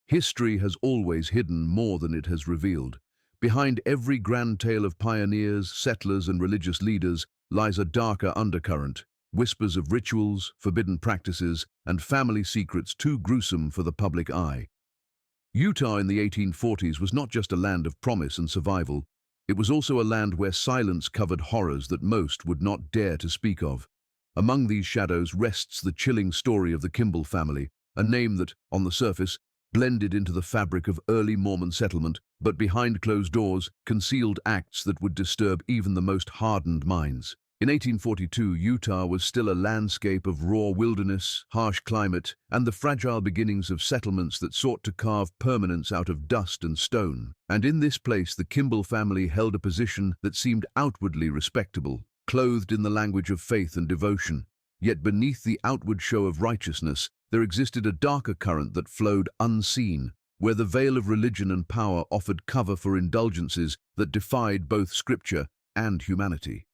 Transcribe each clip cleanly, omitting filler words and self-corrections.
History has always hidden more than it has revealed. Behind every grand tale of pioneers, settlers, and religious leaders lies a darker undercurrent, whispers of rituals, forbidden practices, and family secrets too gruesome for the public eye. Utah in the 1840s was not just a land of promise and survival, it was also a land where silence covered horrors that most would not dare to speak of. Among these shadows rests the chilling story of the Kimball family, a name that, on the surface, blended into the fabric of early Mormon settlement, but behind closed doors, concealed acts that would disturb even the most hardened minds. In 1842, Utah was still a landscape of raw wilderness, harsh climate, and the fragile beginnings of settlements that sought to carve permanence out of dust and stone. And in this place, the Kimball family held a position that seemed outwardly respectable, clothed in the language of faith and devotion. Yet beneath the outward show of righteousness, there existed a darker current that flowed unseen, where the veil of religion and power offered cover for indulgences that defied both scripture and humanity.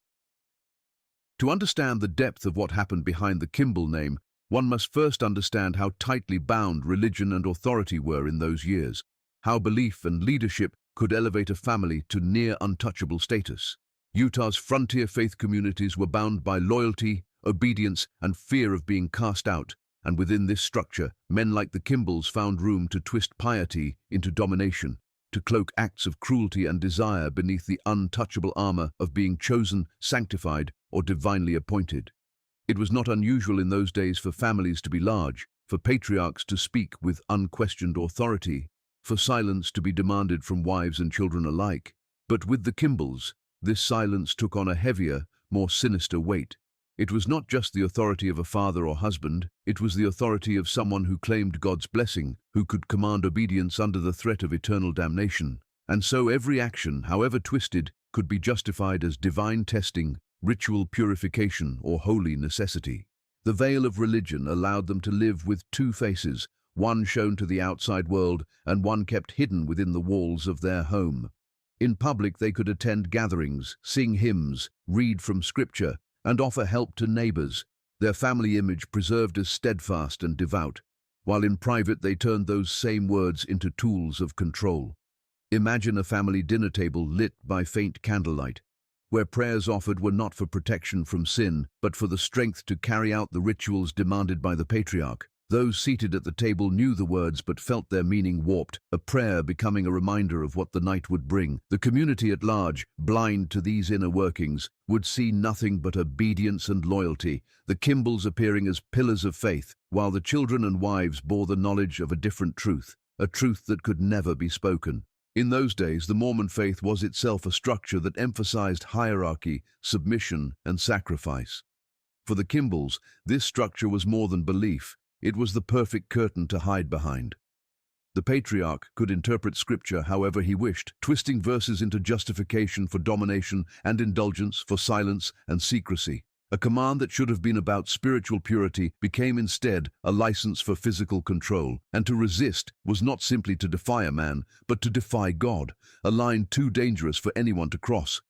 To understand the depth of what happened behind the Kimball name, one must first understand how tightly bound religion and authority were in those years, how belief and leadership could elevate a family to near untouchable status. Utah's frontier faith communities were bound by loyalty, obedience, and fear of being cast out, and within this structure, men like the Kimballs found room to twist piety into domination, to cloak acts of cruelty and desire beneath the untouchable armor of being chosen, sanctified, or divinely appointed. It was not unusual in those days for families to be large, for patriarchs to speak with unquestioned authority, for silence to be demanded from wives and children alike. But with the Kimballs, this silence took on a heavier, more sinister weight. It was not just the authority of a father or husband, it was the authority of someone who claimed God's blessing, who could command obedience under the threat of eternal damnation. And so every action, however twisted, could be justified as divine testing, ritual purification, or holy necessity. The veil of religion allowed them to live with two faces, one shown to the outside world and one kept hidden within the walls of their home. In public they could attend gatherings, sing hymns, read from scripture, and offer help to neighbors, their family image preserved as steadfast and devout, while in private they turned those same words into tools of control. Imagine a family dinner table lit by faint candlelight, where prayers offered were not for protection from sin, but for the strength to carry out the rituals demanded by the patriarch. Those seated at the table knew the words but felt their meaning warped, a prayer becoming a reminder of what the night would bring. The community at large, blind to these inner workings, would see nothing but obedience and loyalty, the Kimballs appearing as pillars of faith, while the children and wives bore the knowledge of a different truth, a truth that could never be spoken. In those days, the Mormon faith was itself a structure that emphasized hierarchy, submission, and sacrifice. For the Kimballs, this structure was more than belief. It was the perfect curtain to hide behind. The patriarch could interpret scripture however he wished, twisting verses into justification for domination and indulgence for silence and secrecy. A command that should have been about spiritual purity became instead a license for physical control, and to resist was not simply to defy a man, but to defy God, a line too dangerous for anyone to cross.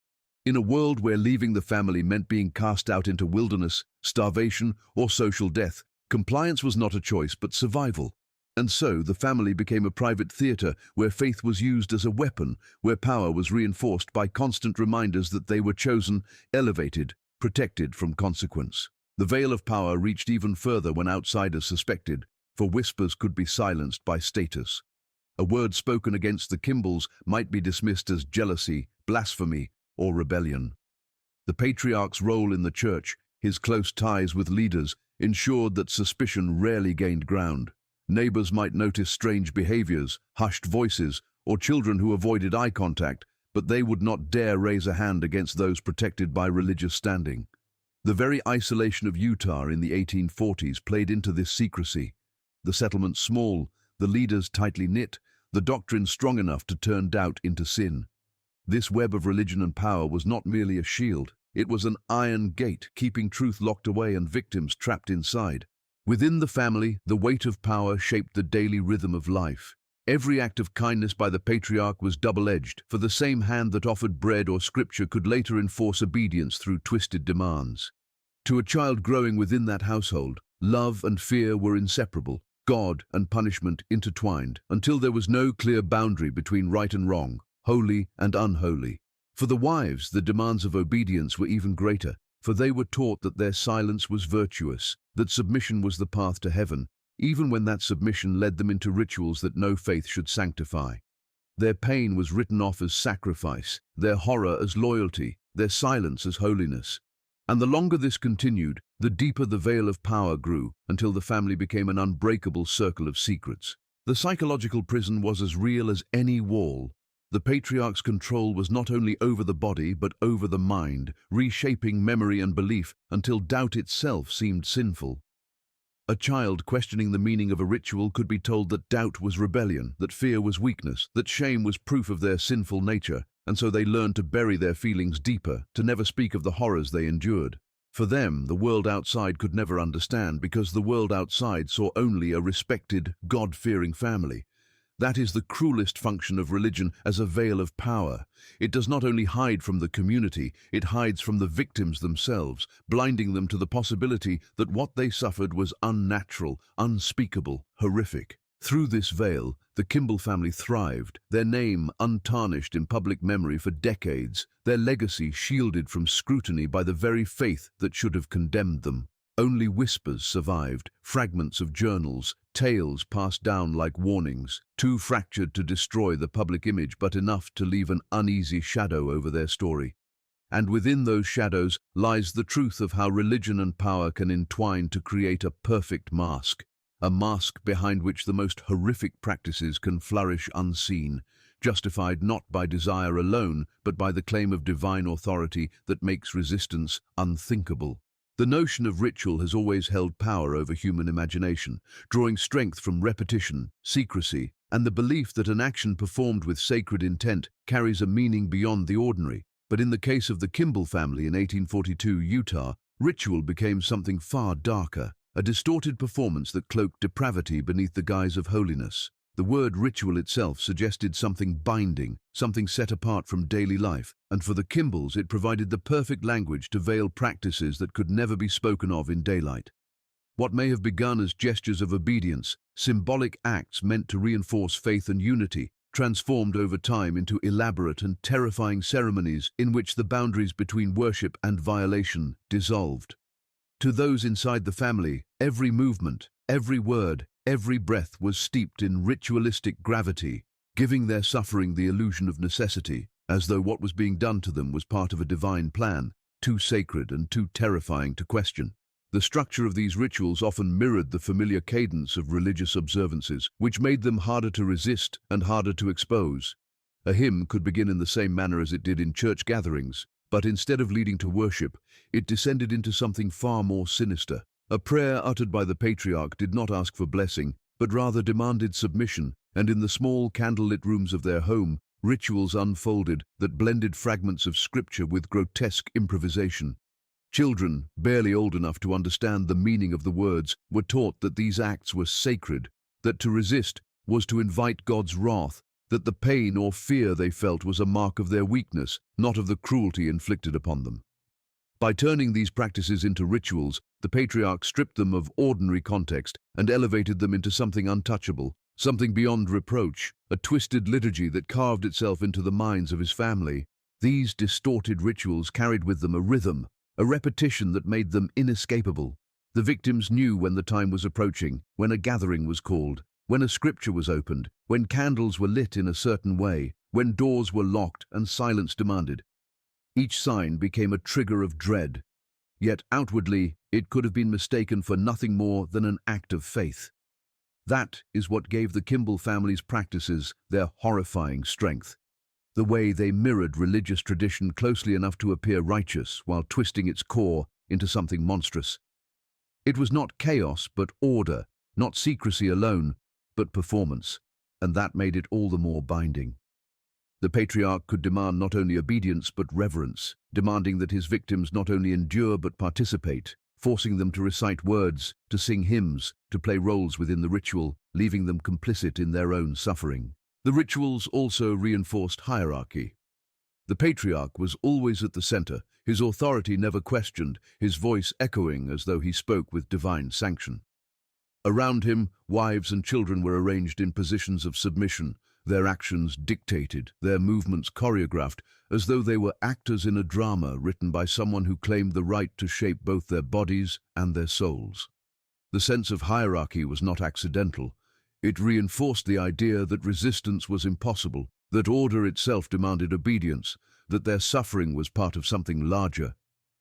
In a world where leaving the family meant being cast out into wilderness, starvation, or social death, compliance was not a choice but survival. And so the family became a private theater where faith was used as a weapon, where power was reinforced by constant reminders that they were chosen, elevated, protected from consequence. The veil of power reached even further when outsiders suspected, for whispers could be silenced by status. A word spoken against the Kimballs might be dismissed as jealousy, blasphemy, or rebellion. The patriarch's role in the church, his close ties with leaders, ensured that suspicion rarely gained ground. Neighbors might notice strange behaviors, hushed voices, or children who avoided eye contact, but they would not dare raise a hand against those protected by religious standing. The very isolation of Utah in the 1840s played into this secrecy. The settlement small, the leaders tightly knit, the doctrine strong enough to turn doubt into sin. This web of religion and power was not merely a shield. It was an iron gate, keeping truth locked away and victims trapped inside. Within the family, the weight of power shaped the daily rhythm of life. Every act of kindness by the patriarch was double-edged, for the same hand that offered bread or scripture could later enforce obedience through twisted demands. To a child growing within that household, love and fear were inseparable. God and punishment intertwined, until there was no clear boundary between right and wrong, holy and unholy. For the wives, the demands of obedience were even greater, for they were taught that their silence was virtuous, that submission was the path to heaven, even when that submission led them into rituals that no faith should sanctify. Their pain was written off as sacrifice, their horror as loyalty, their silence as holiness. And the longer this continued, the deeper the veil of power grew, until the family became an unbreakable circle of secrets. The psychological prison was as real as any wall. The patriarch's control was not only over the body, but over the mind, reshaping memory and belief until doubt itself seemed sinful. A child questioning the meaning of a ritual could be told that doubt was rebellion, that fear was weakness, that shame was proof of their sinful nature, and so they learned to bury their feelings deeper, to never speak of the horrors they endured. For them, the world outside could never understand, because the world outside saw only a respected, God-fearing family. That is the cruelest function of religion, as a veil of power. It does not only hide from the community, it hides from the victims themselves, blinding them to the possibility that what they suffered was unnatural, unspeakable, horrific. Through this veil, the Kimball family thrived, their name untarnished in public memory for decades, their legacy shielded from scrutiny by the very faith that should have condemned them. Only whispers survived, fragments of journals, tales passed down like warnings, too fractured to destroy the public image but enough to leave an uneasy shadow over their story. And within those shadows lies the truth of how religion and power can entwine to create a perfect mask, a mask behind which the most horrific practices can flourish unseen, justified not by desire alone, but by the claim of divine authority that makes resistance unthinkable. The notion of ritual has always held power over human imagination, drawing strength from repetition, secrecy, and the belief that an action performed with sacred intent carries a meaning beyond the ordinary. But in the case of the Kimball family in 1842 Utah, ritual became something far darker, a distorted performance that cloaked depravity beneath the guise of holiness. The word ritual itself suggested something binding, something set apart from daily life, and for the Kimballs it provided the perfect language to veil practices that could never be spoken of in daylight. What may have begun as gestures of obedience, symbolic acts meant to reinforce faith and unity, transformed over time into elaborate and terrifying ceremonies in which the boundaries between worship and violation dissolved. To those inside the family, every movement, every word, every breath was steeped in ritualistic gravity, giving their suffering the illusion of necessity, as though what was being done to them was part of a divine plan, too sacred and too terrifying to question. The structure of these rituals often mirrored the familiar cadence of religious observances, which made them harder to resist and harder to expose. A hymn could begin in the same manner as it did in church gatherings, but instead of leading to worship, it descended into something far more sinister. A prayer uttered by the patriarch did not ask for blessing, but rather demanded submission, and in the small candlelit rooms of their home, rituals unfolded that blended fragments of scripture with grotesque improvisation. Children, barely old enough to understand the meaning of the words, were taught that these acts were sacred, that to resist was to invite God's wrath, that the pain or fear they felt was a mark of their weakness, not of the cruelty inflicted upon them. By turning these practices into rituals, the patriarch stripped them of ordinary context and elevated them into something untouchable, something beyond reproach, a twisted liturgy that carved itself into the minds of his family. These distorted rituals carried with them a rhythm, a repetition that made them inescapable. The victims knew when the time was approaching, when a gathering was called, when a scripture was opened, when candles were lit in a certain way, when doors were locked and silence demanded. Each sign became a trigger of dread, yet outwardly it could have been mistaken for nothing more than an act of faith. That is what gave the Kimball family's practices their horrifying strength. The way they mirrored religious tradition closely enough to appear righteous while twisting its core into something monstrous. It was not chaos but order, not secrecy alone, but performance, and that made it all the more binding. The patriarch could demand not only obedience but reverence, demanding that his victims not only endure but participate, forcing them to recite words, to sing hymns, to play roles within the ritual, leaving them complicit in their own suffering. The rituals also reinforced hierarchy. The patriarch was always at the center, his authority never questioned, his voice echoing as though he spoke with divine sanction. Around him, wives and children were arranged in positions of submission, their actions dictated, their movements choreographed, as though they were actors in a drama written by someone who claimed the right to shape both their bodies and their souls. The sense of hierarchy was not accidental. It reinforced the idea that resistance was impossible, that order itself demanded obedience, that their suffering was part of something larger.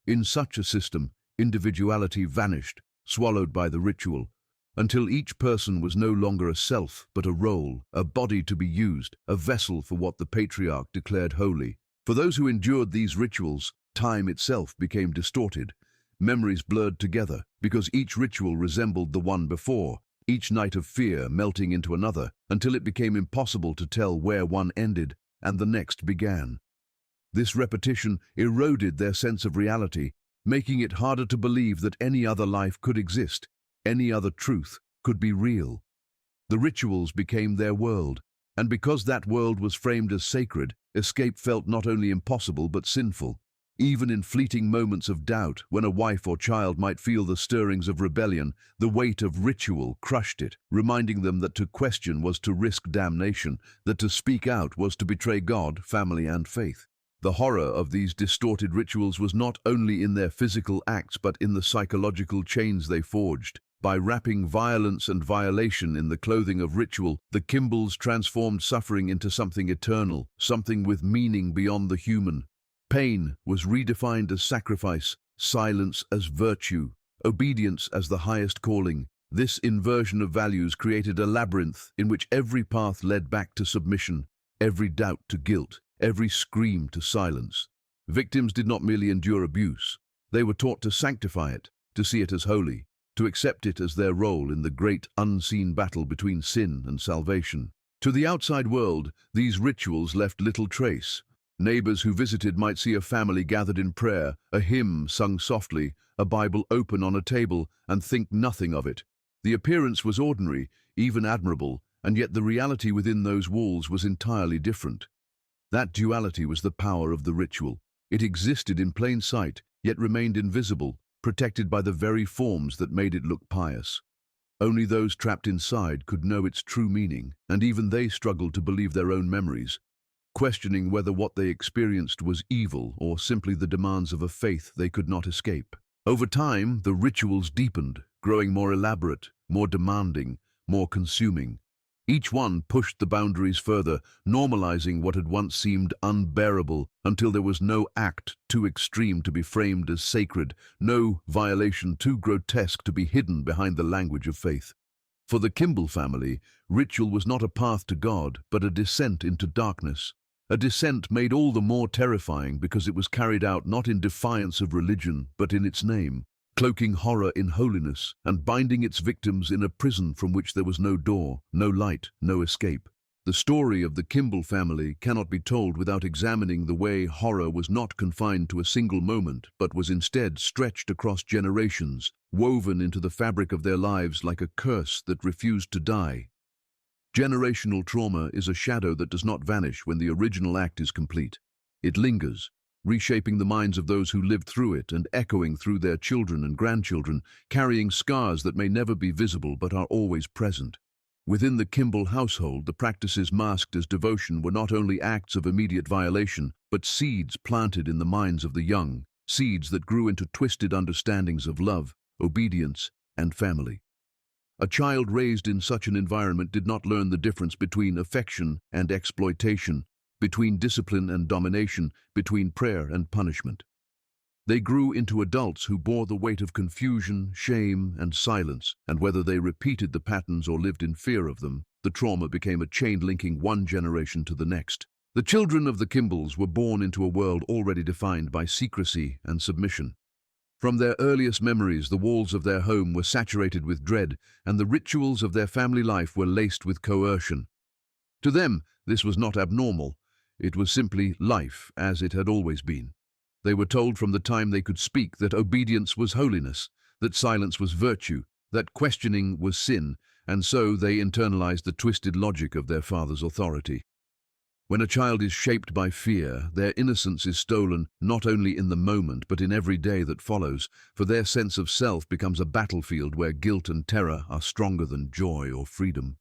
In such a system, individuality vanished, swallowed by the ritual, until each person was no longer a self, but a role, a body to be used, a vessel for what the patriarch declared holy. For those who endured these rituals, time itself became distorted. Memories blurred together, because each ritual resembled the one before, each night of fear melting into another, until it became impossible to tell where one ended and the next began. This repetition eroded their sense of reality, making it harder to believe that any other life could exist, any other truth could be real. The rituals became their world, and because that world was framed as sacred, escape felt not only impossible but sinful. Even in fleeting moments of doubt, when a wife or child might feel the stirrings of rebellion, the weight of ritual crushed it, reminding them that to question was to risk damnation, that to speak out was to betray God, family, and faith. The horror of these distorted rituals was not only in their physical acts but in the psychological chains they forged. By wrapping violence and violation in the clothing of ritual, the Kimballs transformed suffering into something eternal, something with meaning beyond the human. Pain was redefined as sacrifice, silence as virtue, obedience as the highest calling. This inversion of values created a labyrinth in which every path led back to submission, every doubt to guilt, every scream to silence. Victims did not merely endure abuse. They were taught to sanctify it, to see it as holy, to accept it as their role in the great unseen battle between sin and salvation. To the outside world, these rituals left little trace. Neighbors who visited might see a family gathered in prayer, a hymn sung softly, a Bible open on a table, and think nothing of it. The appearance was ordinary, even admirable, and yet the reality within those walls was entirely different. That duality was the power of the ritual. It existed in plain sight, yet remained invisible, protected by the very forms that made it look pious. Only those trapped inside could know its true meaning, and even they struggled to believe their own memories, questioning whether what they experienced was evil or simply the demands of a faith they could not escape. Over time, the rituals deepened, growing more elaborate, more demanding, more consuming. Each one pushed the boundaries further, normalizing what had once seemed unbearable until there was no act too extreme to be framed as sacred, no violation too grotesque to be hidden behind the language of faith. For the Kimball family, ritual was not a path to God, but a descent into darkness. A descent made all the more terrifying because it was carried out not in defiance of religion, but in its name, cloaking horror in holiness and binding its victims in a prison from which there was no door, no light, no escape. The story of the Kimball family cannot be told without examining the way horror was not confined to a single moment, but was instead stretched across generations, woven into the fabric of their lives like a curse that refused to die. Generational trauma is a shadow that does not vanish when the original act is complete. It lingers, reshaping the minds of those who lived through it and echoing through their children and grandchildren, carrying scars that may never be visible but are always present. Within the Kimball household, the practices masked as devotion were not only acts of immediate violation, but seeds planted in the minds of the young, seeds that grew into twisted understandings of love, obedience, and family. A child raised in such an environment did not learn the difference between affection and exploitation, between discipline and domination, between prayer and punishment. They grew into adults who bore the weight of confusion, shame, and silence, and whether they repeated the patterns or lived in fear of them, the trauma became a chain linking one generation to the next. The children of the Kimballs were born into a world already defined by secrecy and submission. From their earliest memories, the walls of their home were saturated with dread, and the rituals of their family life were laced with coercion. To them, this was not abnormal. It was simply life, as it had always been. They were told from the time they could speak that obedience was holiness, that silence was virtue, that questioning was sin, and so they internalized the twisted logic of their father's authority. When a child is shaped by fear, their innocence is stolen not only in the moment but in every day that follows, for their sense of self becomes a battlefield where guilt and terror are stronger than joy or freedom.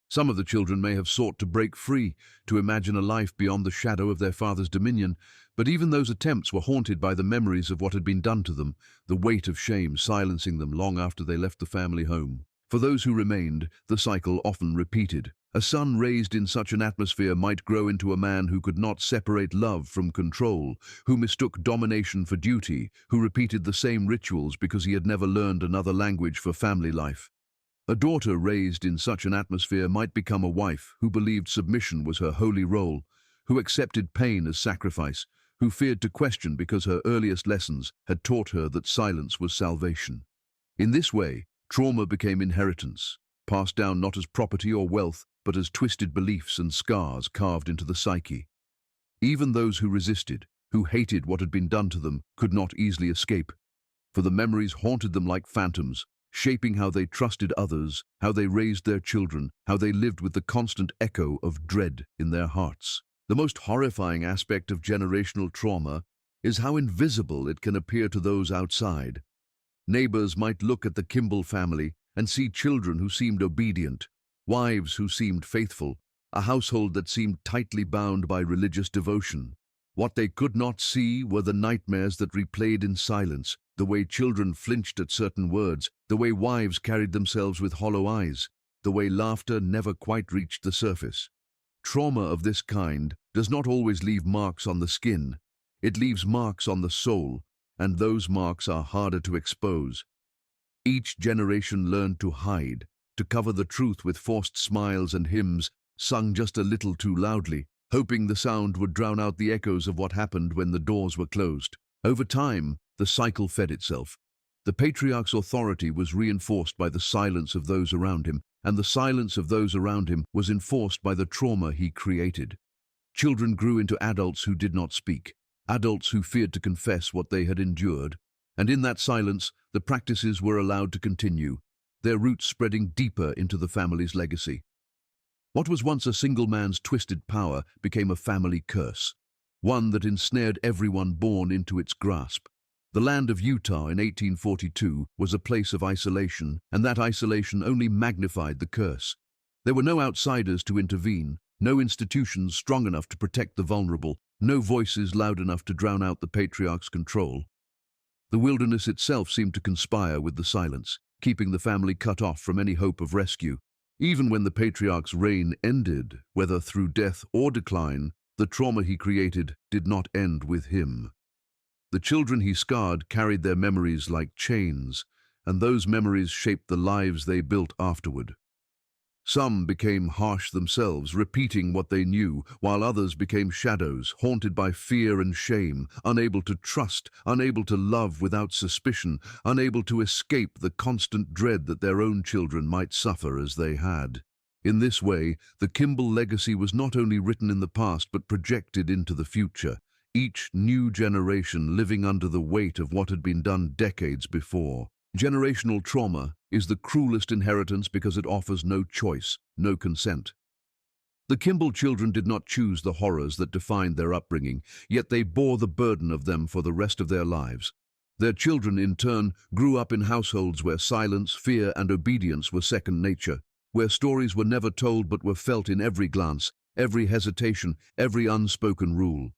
Some of the children may have sought to break free, to imagine a life beyond the shadow of their father's dominion, but even those attempts were haunted by the memories of what had been done to them, the weight of shame silencing them long after they left the family home. For those who remained, the cycle often repeated. A son raised in such an atmosphere might grow into a man who could not separate love from control, who mistook domination for duty, who repeated the same rituals because he had never learned another language for family life. A daughter raised in such an atmosphere might become a wife who believed submission was her holy role, who accepted pain as sacrifice, who feared to question because her earliest lessons had taught her that silence was salvation. In this way, trauma became inheritance, passed down not as property or wealth, but as twisted beliefs and scars carved into the psyche. Even those who resisted, who hated what had been done to them, could not easily escape, for the memories haunted them like phantoms, shaping how they trusted others, how they raised their children, how they lived with the constant echo of dread in their hearts. The most horrifying aspect of generational trauma is how invisible it can appear to those outside. Neighbors might look at the Kimball family and see children who seemed obedient, wives who seemed faithful, a household that seemed tightly bound by religious devotion. What they could not see were the nightmares that replayed in silence, the way children flinched at certain words, the way wives carried themselves with hollow eyes, the way laughter never quite reached the surface. Trauma of this kind does not always leave marks on the skin. It leaves marks on the soul, and those marks are harder to expose. Each generation learned to hide, to cover the truth with forced smiles and hymns sung just a little too loudly, hoping the sound would drown out the echoes of what happened when the doors were closed. Over time, the cycle fed itself. The patriarch's authority was reinforced by the silence of those around him, and the silence of those around him was enforced by the trauma he created. Children grew into adults who did not speak, adults who feared to confess what they had endured, and in that silence, the practices were allowed to continue, their roots spreading deeper into the family's legacy. What was once a single man's twisted power became a family curse, one that ensnared everyone born into its grasp. The land of Utah in 1842 was a place of isolation, and that isolation only magnified the curse. There were no outsiders to intervene, no institutions strong enough to protect the vulnerable, no voices loud enough to drown out the patriarch's control. The wilderness itself seemed to conspire with the silence, keeping the family cut off from any hope of rescue. Even when the patriarch's reign ended, whether through death or decline, the trauma he created did not end with him. The children he scarred carried their memories like chains, and those memories shaped the lives they built afterward. Some became harsh themselves, repeating what they knew, while others became shadows, haunted by fear and shame, unable to trust, unable to love without suspicion, unable to escape the constant dread that their own children might suffer as they had. In this way, the Kimball legacy was not only written in the past but projected into the future, each new generation living under the weight of what had been done decades before. Generational trauma is the cruelest inheritance because it offers no choice, no consent. The Kimball children did not choose the horrors that defined their upbringing, yet they bore the burden of them for the rest of their lives. Their children, in turn, grew up in households where silence, fear, and obedience were second nature, where stories were never told but were felt in every glance, every hesitation, every unspoken rule.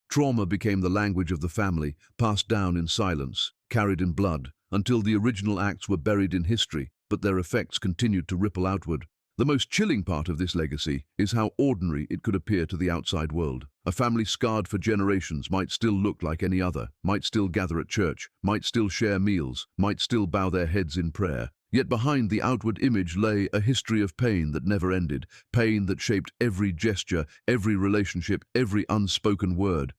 Trauma became the language of the family, passed down in silence, carried in blood, until the original acts were buried in history, but their effects continued to ripple outward. The most chilling part of this legacy is how ordinary it could appear to the outside world. A family scarred for generations might still look like any other, might still gather at church, might still share meals, might still bow their heads in prayer. Yet behind the outward image lay a history of pain that never ended, pain that shaped every gesture, every relationship, every unspoken word.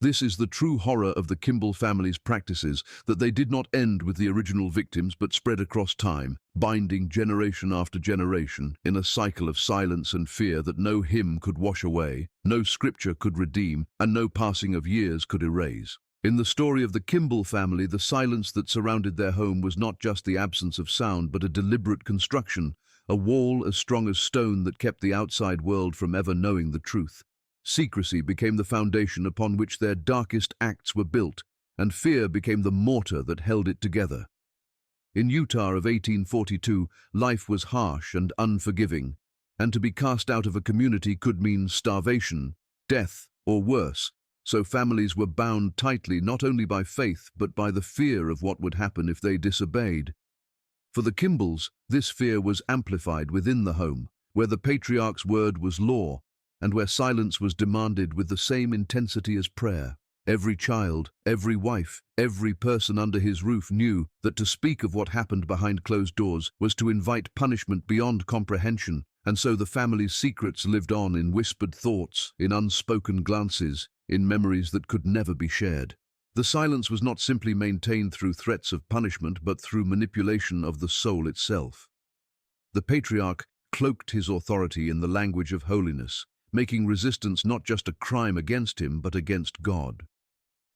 This is the true horror of the Kimball family's practices, that they did not end with the original victims but spread across time, binding generation after generation in a cycle of silence and fear that no hymn could wash away, no scripture could redeem, and no passing of years could erase. In the story of the Kimball family, the silence that surrounded their home was not just the absence of sound but a deliberate construction, a wall as strong as stone that kept the outside world from ever knowing the truth. Secrecy became the foundation upon which their darkest acts were built, and fear became the mortar that held it together. In Utah of 1842, life was harsh and unforgiving, and to be cast out of a community could mean starvation, death, or worse, so families were bound tightly not only by faith but by the fear of what would happen if they disobeyed. For the Kimballs, this fear was amplified within the home, where the patriarch's word was law, and where silence was demanded with the same intensity as prayer. Every child, every wife, every person under his roof knew that to speak of what happened behind closed doors was to invite punishment beyond comprehension, and so the family's secrets lived on in whispered thoughts, in unspoken glances, in memories that could never be shared. The silence was not simply maintained through threats of punishment, but through manipulation of the soul itself. The patriarch cloaked his authority in the language of holiness, making resistance not just a crime against him, but against God.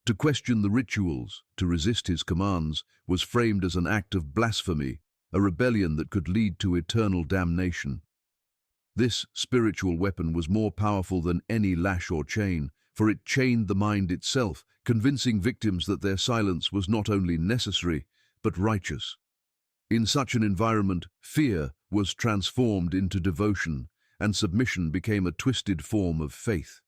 To question the rituals, to resist his commands, was framed as an act of blasphemy, a rebellion that could lead to eternal damnation. This spiritual weapon was more powerful than any lash or chain, for it chained the mind itself, convincing victims that their silence was not only necessary, but righteous. In such an environment, fear was transformed into devotion, and submission became a twisted form of faith.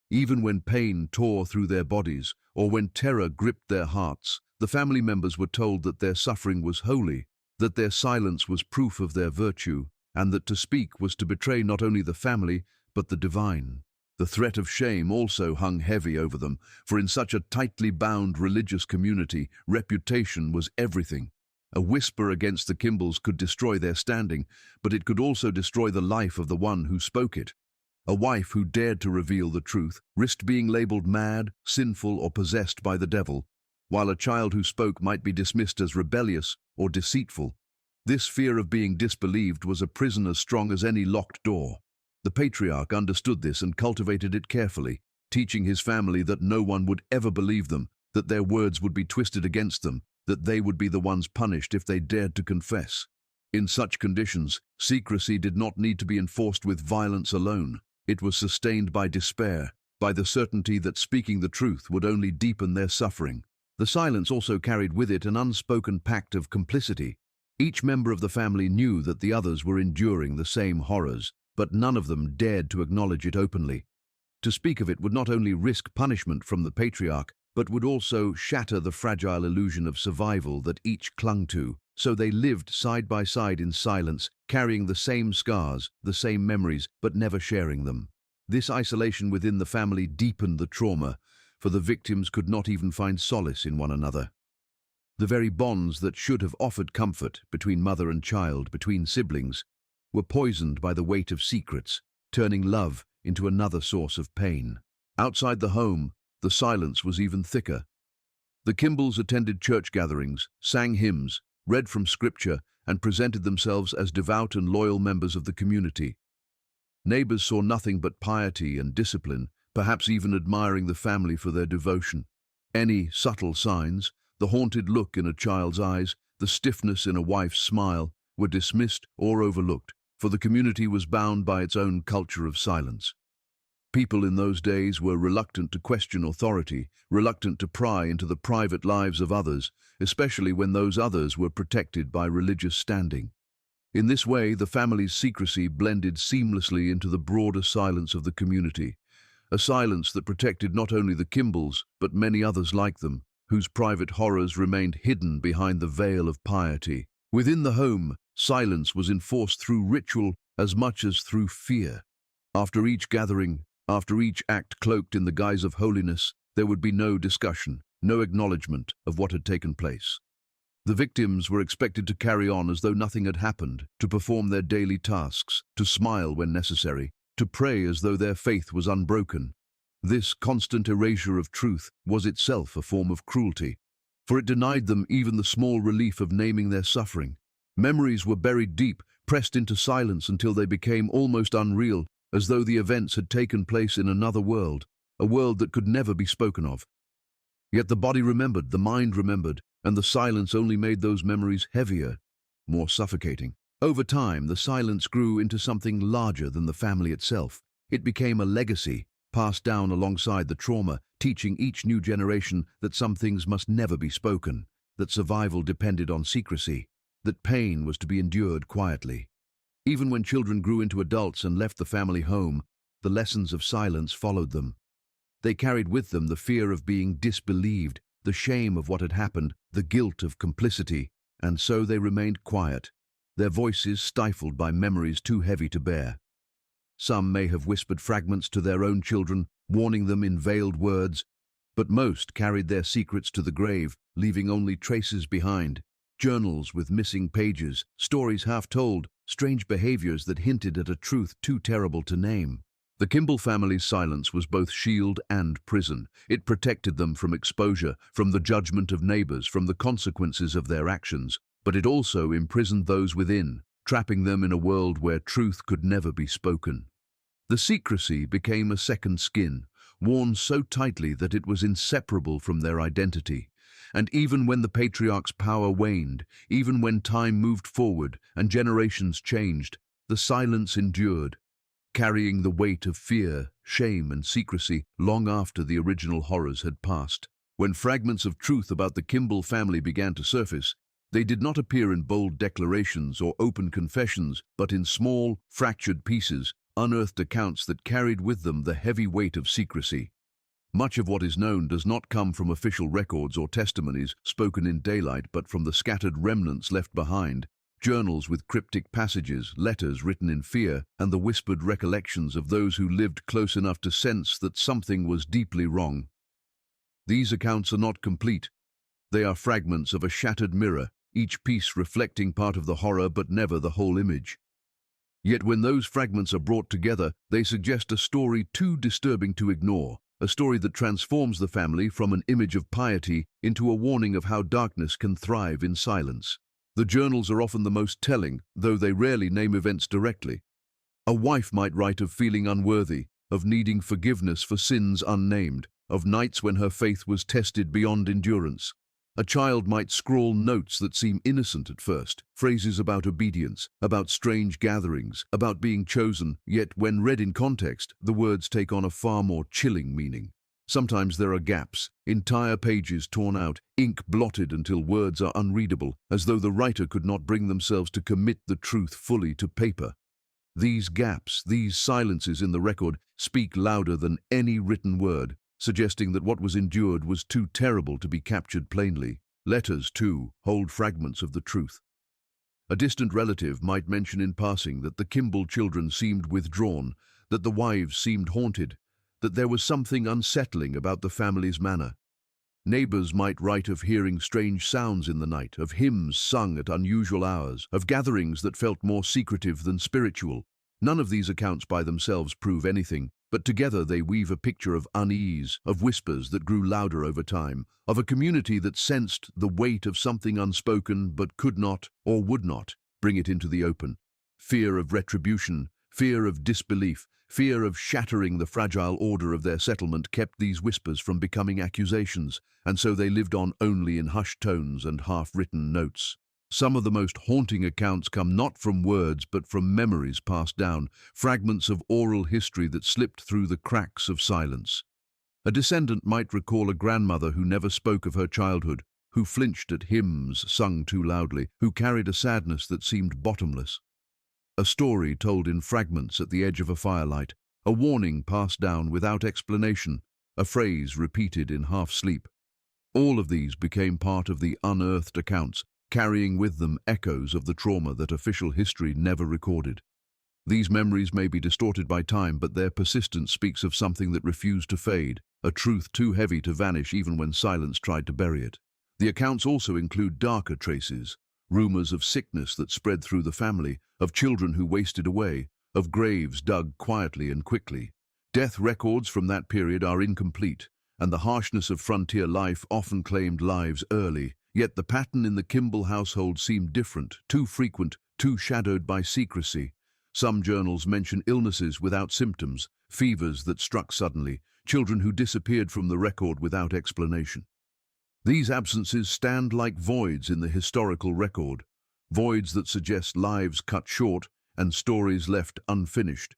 Even when pain tore through their bodies, or when terror gripped their hearts, the family members were told that their suffering was holy, that their silence was proof of their virtue, and that to speak was to betray not only the family, but the divine. The threat of shame also hung heavy over them, for in such a tightly bound religious community, reputation was everything. A whisper against the Kimballs could destroy their standing, but it could also destroy the life of the one who spoke it. A wife who dared to reveal the truth risked being labeled mad, sinful, or possessed by the devil, while a child who spoke might be dismissed as rebellious or deceitful. This fear of being disbelieved was a prison as strong as any locked door. The patriarch understood this and cultivated it carefully, teaching his family that no one would ever believe them, that their words would be twisted against them, that they would be the ones punished if they dared to confess. In such conditions, secrecy did not need to be enforced with violence alone. It was sustained by despair, by the certainty that speaking the truth would only deepen their suffering. The silence also carried with it an unspoken pact of complicity. Each member of the family knew that the others were enduring the same horrors, but none of them dared to acknowledge it openly. To speak of it would not only risk punishment from the patriarch, but would also shatter the fragile illusion of survival that each clung to. So they lived side by side in silence, carrying the same scars, the same memories, but never sharing them. This isolation within the family deepened the trauma, for the victims could not even find solace in one another. The very bonds that should have offered comfort between mother and child, between siblings, were poisoned by the weight of secrets, turning love into another source of pain. Outside the home, the silence was even thicker. The Kimballs attended church gatherings, sang hymns, read from scripture, and presented themselves as devout and loyal members of the community. Neighbors saw nothing but piety and discipline, perhaps even admiring the family for their devotion. Any subtle signs, the haunted look in a child's eyes, the stiffness in a wife's smile, were dismissed or overlooked, for the community was bound by its own culture of silence. People in those days were reluctant to question authority, reluctant to pry into the private lives of others, especially when those others were protected by religious standing. In this way, the family's secrecy blended seamlessly into the broader silence of the community, a silence that protected not only the Kimballs, but many others like them, whose private horrors remained hidden behind the veil of piety. Within the home, silence was enforced through ritual as much as through fear. After each gathering, after each act cloaked in the guise of holiness, there would be no discussion, no acknowledgement of what had taken place. The victims were expected to carry on as though nothing had happened, to perform their daily tasks, to smile when necessary, to pray as though their faith was unbroken. This constant erasure of truth was itself a form of cruelty, for it denied them even the small relief of naming their suffering. Memories were buried deep, pressed into silence until they became almost unreal, as though the events had taken place in another world, a world that could never be spoken of. Yet the body remembered, the mind remembered, and the silence only made those memories heavier, more suffocating. Over time, the silence grew into something larger than the family itself. It became a legacy, passed down alongside the trauma, teaching each new generation that some things must never be spoken, that survival depended on secrecy, that pain was to be endured quietly. Even when children grew into adults and left the family home, the lessons of silence followed them. They carried with them the fear of being disbelieved, the shame of what had happened, the guilt of complicity, and so they remained quiet, their voices stifled by memories too heavy to bear. Some may have whispered fragments to their own children, warning them in veiled words, but most carried their secrets to the grave, leaving only traces behind. Journals with missing pages, stories half told, strange behaviors that hinted at a truth too terrible to name. The Kimball family's silence was both shield and prison. It protected them from exposure, from the judgment of neighbors, from the consequences of their actions, but it also imprisoned those within, trapping them in a world where truth could never be spoken. The secrecy became a second skin, worn so tightly that it was inseparable from their identity. And even when the patriarch's power waned, even when time moved forward and generations changed, the silence endured, carrying the weight of fear, shame, and secrecy long after the original horrors had passed. When fragments of truth about the Kimball family began to surface, they did not appear in bold declarations or open confessions, but in small, fractured pieces, unearthed accounts that carried with them the heavy weight of secrecy. Much of what is known does not come from official records or testimonies spoken in daylight, but from the scattered remnants left behind, journals with cryptic passages, letters written in fear, and the whispered recollections of those who lived close enough to sense that something was deeply wrong. These accounts are not complete. They are fragments of a shattered mirror, each piece reflecting part of the horror but never the whole image. Yet when those fragments are brought together, they suggest a story too disturbing to ignore, a story that transforms the family from an image of piety into a warning of how darkness can thrive in silence. The journals are often the most telling, though they rarely name events directly. A wife might write of feeling unworthy, of needing forgiveness for sins unnamed, of nights when her faith was tested beyond endurance. A child might scrawl notes that seem innocent at first, phrases about obedience, about strange gatherings, about being chosen, yet when read in context, the words take on a far more chilling meaning. Sometimes there are gaps, entire pages torn out, ink blotted until words are unreadable, as though the writer could not bring themselves to commit the truth fully to paper. These gaps, these silences in the record, speak louder than any written word, suggesting that what was endured was too terrible to be captured plainly. Letters, too, hold fragments of the truth. A distant relative might mention in passing that the Kimball children seemed withdrawn, that the wives seemed haunted, that there was something unsettling about the family's manner. Neighbors might write of hearing strange sounds in the night, of hymns sung at unusual hours, of gatherings that felt more secretive than spiritual. None of these accounts by themselves prove anything, but together they weave a picture of unease, of whispers that grew louder over time, of a community that sensed the weight of something unspoken but could not, or would not, bring it into the open. Fear of retribution, fear of disbelief, fear of shattering the fragile order of their settlement kept these whispers from becoming accusations, and so they lived on only in hushed tones and half-written notes. Some of the most haunting accounts come not from words but from memories passed down, fragments of oral history that slipped through the cracks of silence. A descendant might recall a grandmother who never spoke of her childhood, who flinched at hymns sung too loudly, who carried a sadness that seemed bottomless. A story told in fragments at the edge of a firelight, a warning passed down without explanation, a phrase repeated in half-sleep. All of these became part of the unearthed accounts, carrying with them echoes of the trauma that official history never recorded. These memories may be distorted by time, but their persistence speaks of something that refused to fade, a truth too heavy to vanish even when silence tried to bury it. The accounts also include darker traces, rumors of sickness that spread through the family, of children who wasted away, of graves dug quietly and quickly. Death records from that period are incomplete, and the harshness of frontier life often claimed lives early. Yet the pattern in the Kimball household seemed different, too frequent, too shadowed by secrecy. Some journals mention illnesses without symptoms, fevers that struck suddenly, children who disappeared from the record without explanation. These absences stand like voids in the historical record, voids that suggest lives cut short and stories left unfinished,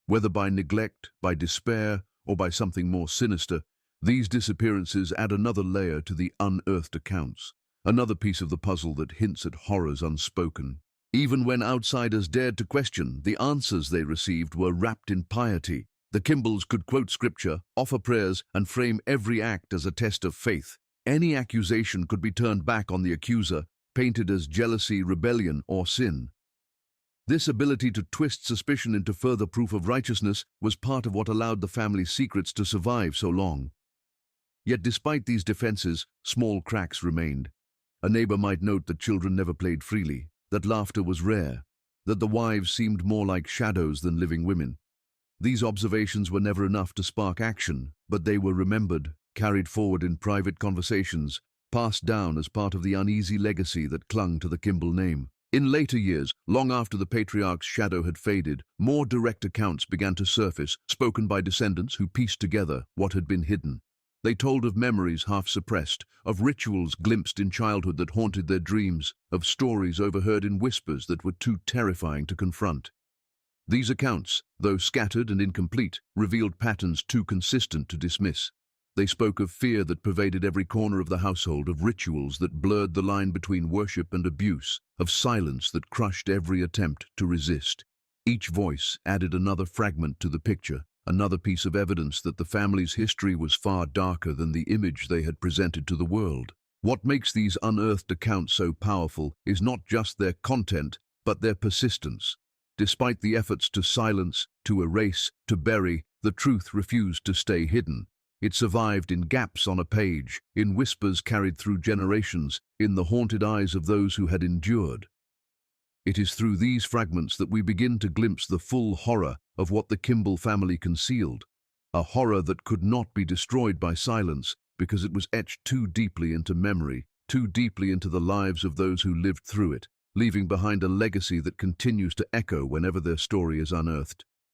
whether by neglect, by despair, or by something more sinister, these disappearances add another layer to the unearthed accounts, another piece of the puzzle that hints at horrors unspoken. Even when outsiders dared to question, the answers they received were wrapped in piety. The Kimballs could quote scripture, offer prayers, and frame every act as a test of faith. Any accusation could be turned back on the accuser, painted as jealousy, rebellion, or sin. This ability to twist suspicion into further proof of righteousness was part of what allowed the family's secrets to survive so long. Yet despite these defenses, small cracks remained. A neighbor might note that children never played freely, that laughter was rare, that the wives seemed more like shadows than living women. These observations were never enough to spark action, but they were remembered, carried forward in private conversations, passed down as part of the uneasy legacy that clung to the Kimball name. In later years, long after the patriarch's shadow had faded, more direct accounts began to surface, spoken by descendants who pieced together what had been hidden. They told of memories half suppressed, of rituals glimpsed in childhood that haunted their dreams, of stories overheard in whispers that were too terrifying to confront. These accounts, though scattered and incomplete, revealed patterns too consistent to dismiss. They spoke of fear that pervaded every corner of the household, of rituals that blurred the line between worship and abuse, of silence that crushed every attempt to resist. Each voice added another fragment to the picture, another piece of evidence that the family's history was far darker than the image they had presented to the world. What makes these unearthed accounts so powerful is not just their content, but their persistence. Despite the efforts to silence, to erase, to bury, the truth refused to stay hidden. It survived in gaps on a page, in whispers carried through generations, in the haunted eyes of those who had endured. It is through these fragments that we begin to glimpse the full horror of what the Kimball family concealed, a horror that could not be destroyed by silence because it was etched too deeply into memory, too deeply into the lives of those who lived through it, leaving behind a legacy that continues to echo whenever their story is unearthed.